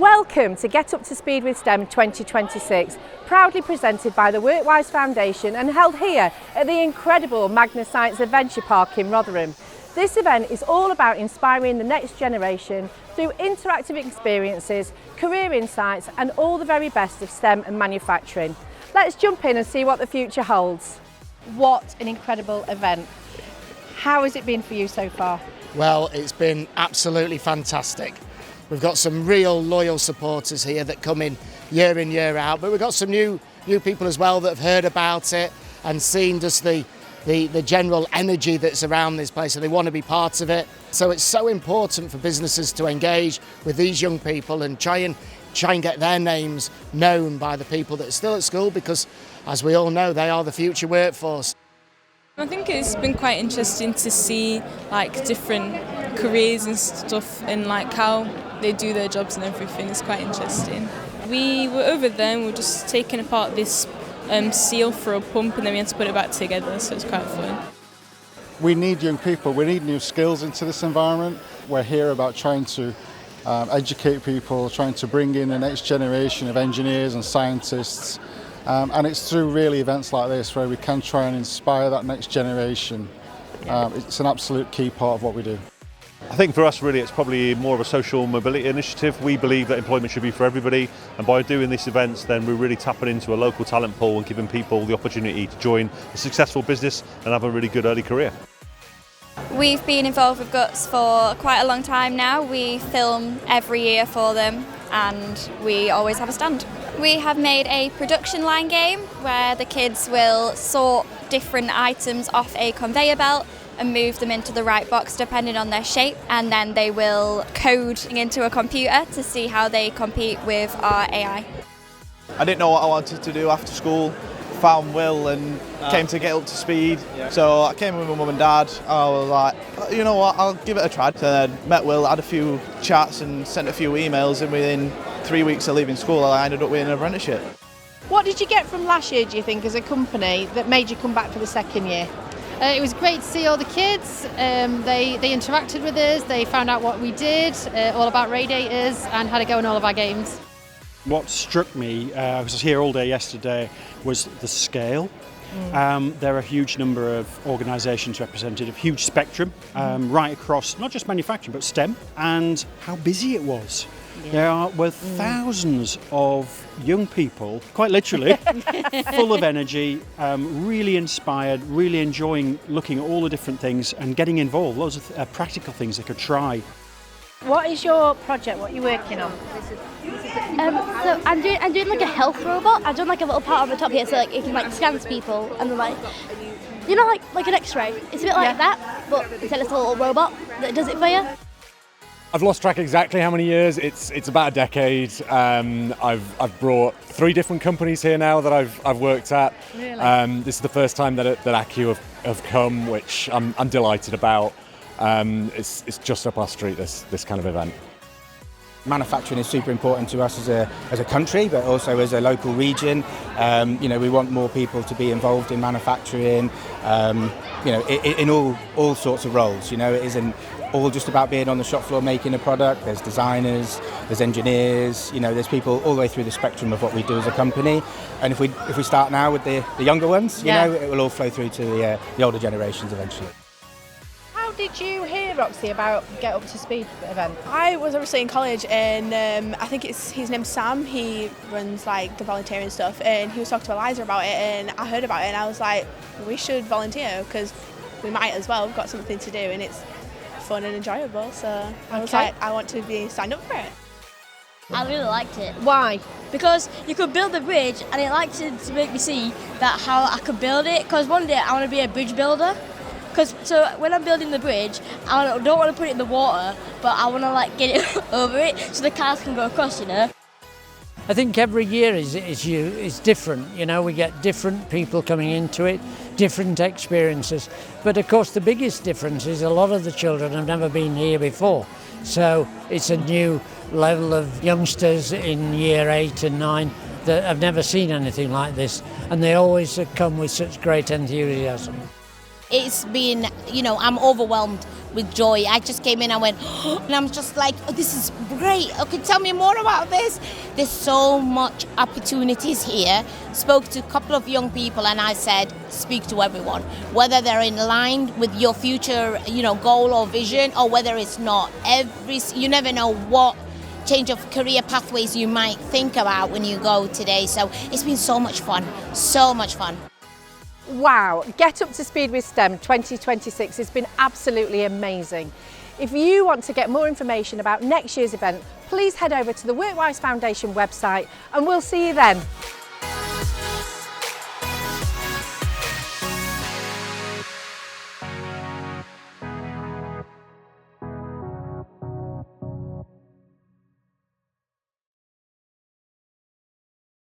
Welcome to Get Up to Speed with STEM 2026, proudly presented by the WorkWise Foundation and held here at the incredible Magna Science Adventure Park in Rotherham. This event is all about inspiring the next generation through interactive experiences, career insights and all the very best of STEM and manufacturing. Let's jump in and see what the future holds. What an incredible event. How has it been for you so far? Well, it's been absolutely fantastic. We've got some real loyal supporters here that come in, year out, but we've got some new people as well that have heard about it and seen just the general energy that's around this place, and they want to be part of it. So it's so important for businesses to engage with these young people and try and get their names known by the people that are still at school, because as we all know, they are the future workforce. I think it's been quite interesting to see different careers and stuff and how they do their jobs and everything. It's quite interesting. We were over there and we were just taking apart this seal for a pump, and then we had to put it back together, so it's quite fun. We need young people, we need new skills into this environment. We're here about trying to educate people, trying to bring in the next generation of engineers and scientists. And it's through really events like this where we can try and inspire that next generation. It's an absolute key part of what we do. I think for us really it's probably more of a social mobility initiative. We believe that employment should be for everybody, and by doing these events then we're really tapping into a local talent pool and giving people the opportunity to join a successful business and have a really good early career. We've been involved with Guts for quite a long time now. We film every year for them and we always have a stand. We have made a production line game where the kids will sort different items off a conveyor belt and move them into the right box depending on their shape, and then they will code into a computer to see how they compete with our AI. I didn't know what I wanted to do after school, found Will and came to Get Up to Speed. So I came with my mum and dad. I was like, you know what, I'll give it a try. So then met Will, had a few chats and sent a few emails, and within 3 weeks of leaving school I ended up with an apprenticeship. What did you get from last year, do you think, as a company that made you come back for the second year? It was great to see all the kids. They interacted with us, they found out what we did, all about radiators and how to go in all of our games. What struck me, I was here all day yesterday, was the scale. There are a huge number of organisations represented, a huge spectrum right across not just manufacturing but STEM, and how busy it was. There were thousands of young people, quite literally, full of energy, really inspired, really enjoying looking at all the different things and getting involved, loads of practical things they could try. What is your project? What are you working on? So I'm doing like a health robot. I've done like a little part on the top here, so it can scans people and then like an X-ray. It's a bit like that, but it's a little robot that does it for you. I've lost track exactly how many years. It's about a decade. I've brought 3 different companies here now that I've worked at. Really? This is the first time that Accu have come, which I'm delighted about. It's just up our street, this kind of event. Manufacturing is super important to us as a country, but also as a local region. We want more people to be involved in manufacturing. In all sorts of roles. It isn't all just about being on the shop floor making a product. There's designers, there's engineers. There's people all the way through the spectrum of what we do as a company. And if we start now with the younger ones, it will all flow through to the older generations eventually. How did you hear, Roxy, about Get Up to Speed event? I was obviously in college, and I think his name's Sam. He runs the volunteering stuff, and he was talking to Eliza about it, and I heard about it and I was like, we should volunteer because we might as well. We've got something to do and it's fun and enjoyable, so I was like, I want to be signed up for it. I really liked it. Why? Because you could build a bridge, and it liked to make me see that how I could build it, because one day I want to be a bridge builder. So when I'm building the bridge, I don't want to put it in the water, but I want to get it over it so the cars can go across, I think every year is different. We get different people coming into it, different experiences. But of course the biggest difference is a lot of the children have never been here before. So it's a new level of youngsters in year 8 and 9 that have never seen anything like this, and they always come with such great enthusiasm. It's been, I'm overwhelmed with joy. I just came in and went, and I'm just like, oh, this is great. Okay, tell me more about this. There's so much opportunities here. Spoke to a couple of young people and I said, speak to everyone, whether they're in line with your future, goal or vision, or whether it's not. You never know what change of career pathways you might think about when you go today. So it's been so much fun, so much fun. Wow, Get Up to Speed with STEM 2026 has been absolutely amazing. If you want to get more information about next year's event, please head over to the WorkWise Foundation website and we'll see you then.